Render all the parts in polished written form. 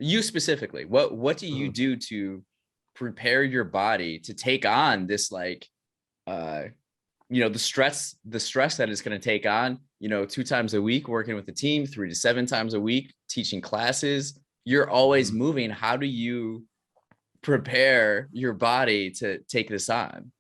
You specifically, what do you Mm. do to prepare your body to take on this, like, uh the stress that it's going to take on, 2 times a week working with the team, 3 to 7 times a week teaching classes. You're always Mhm. moving. How do you prepare your body to take this on?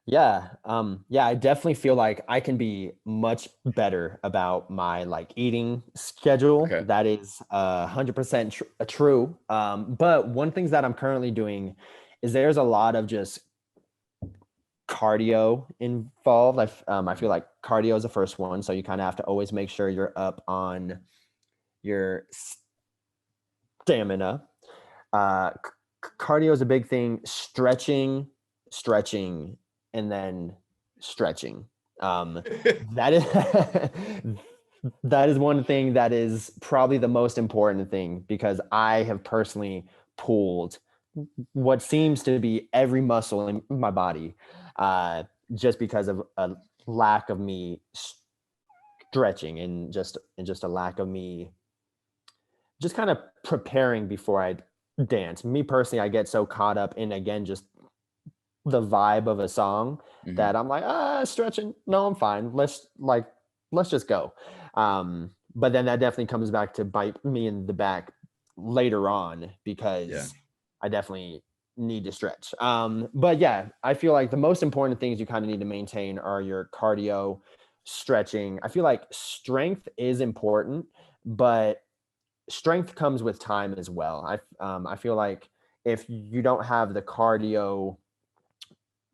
Yeah, I definitely feel like I can be much better about my like eating schedule. Okay. That is 100% true. But one thing that I'm currently doing is there's a lot of just cardio involved. I feel like cardio is the first one, so you kind of have to always make sure you're up on your stamina. Cardio is a big thing. Stretching, and then stretching. Um, that is that is one thing that is probably the most important thing because I have personally pulled what seems to be every muscle in my body, uh, just because of a lack of me stretching and just a lack of me just kind of preparing before I dance. Me personally, I get so caught up in again just the vibe of a song that Mhm. I'm like, stretching. No, I'm fine. Let's just go. But then that definitely comes back to bite me in the back later on Yeah. because I definitely need to stretch. But yeah, I feel like the most important things you kind of need to maintain are your cardio, stretching. I feel like strength is important, but strength comes with time as well. I feel like if you don't have the cardio,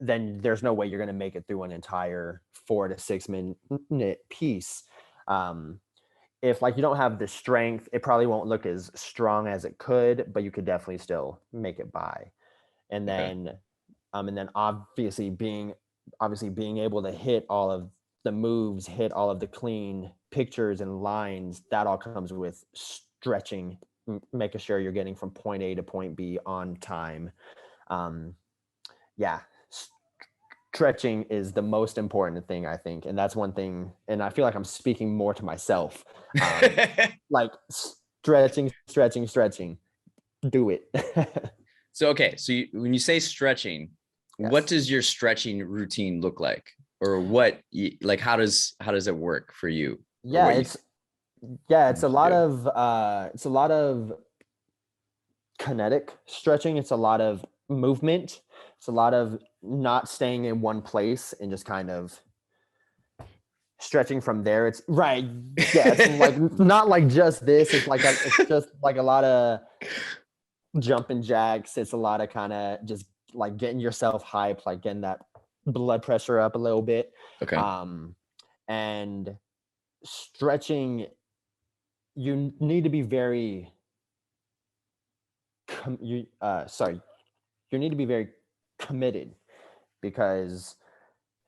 then there's no way you're going to make it through an entire 4 to 6 minute piece. Um, if like you don't have the strength, it probably won't look as strong as it could, but you could definitely still make it by. And Okay. then, obviously being able to hit all of the moves, hit all of the clean pictures and lines, that all comes with stretching, making sure you're getting from point A to point B on time. Um, yeah, stretching is the most important thing, I think, and that's one thing. And I feel like I'm speaking more to myself. Like stretching. Do it. So, okay, so when you say stretching, what Yes. does your stretching routine look like, or like how does it work for you, or Yeah, what you it's yeah, usually do? it's a lot of kinetic stretching. It's a lot of movement. It's a lot of not staying in one place and just kind of stretching from there. It's right. Yeah, it's like not like just this. It's just like a lot of jumping jacks. It's a lot of kind of just like getting yourself hyped, like getting that blood pressure up a little bit. Okay. Um and stretching, you need to be very you sorry, you need to be very committed because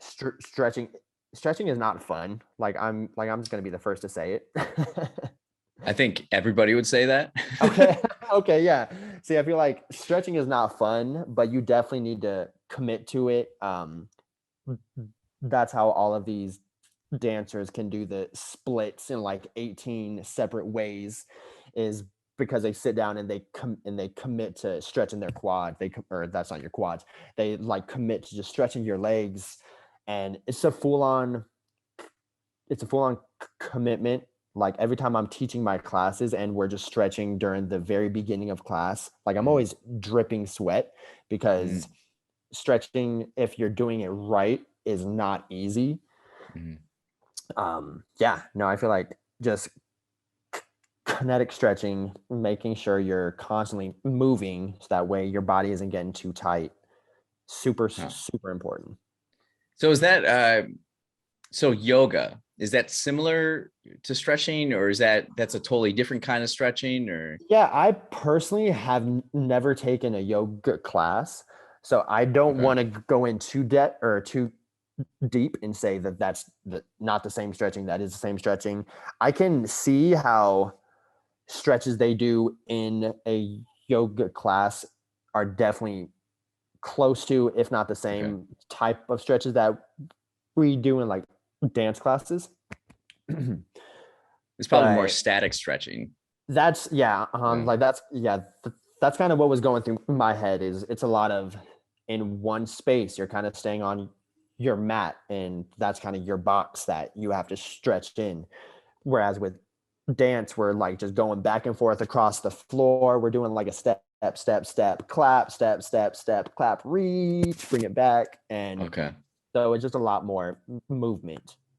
stretching is not fun. I'm just going to be the first to say it. I think everybody would say that. Okay. Okay, yeah. See, I feel like stretching is not fun, but you definitely need to commit to it. That's how all of these dancers can do the splits in like 18 separate ways, is because they sit down and they commit to stretching their quad. Or that's not your quads. They like commit to just stretching your legs, and it's a full on commitment. Like every time I'm teaching my classes and we're just stretching during the very beginning of class, like I'm Mhm. always dripping sweat because Mhm. stretching, if you're doing it right, is not easy. Mhm. Yeah, no, I feel like just kinetic stretching, making sure you're constantly moving so that way your body isn't getting too tight. Huh. Super important. So is that so yoga, is that similar to stretching, or that's a totally different kind of stretching, or Yeah, I personally have never taken a yoga class, so I don't okay. want to go in too debt or too deep and say that not the same stretching. That is the same stretching. I can see how stretches they do in a yoga class are definitely close to, if not the Okay. same type of stretches that we do in like dance classes. It's probably more but static stretching. that's Yeah. like that's kind of what was going through my head. Is it's a lot of in one space. You're kind of staying on your mat, and that's kind of your box that you have to stretch in. Whereas with dance, we're like just going back and forth across the floor. We're doing like a step, clap, step, clap, reach, bring it back, and Okay. so it's just a lot more movement.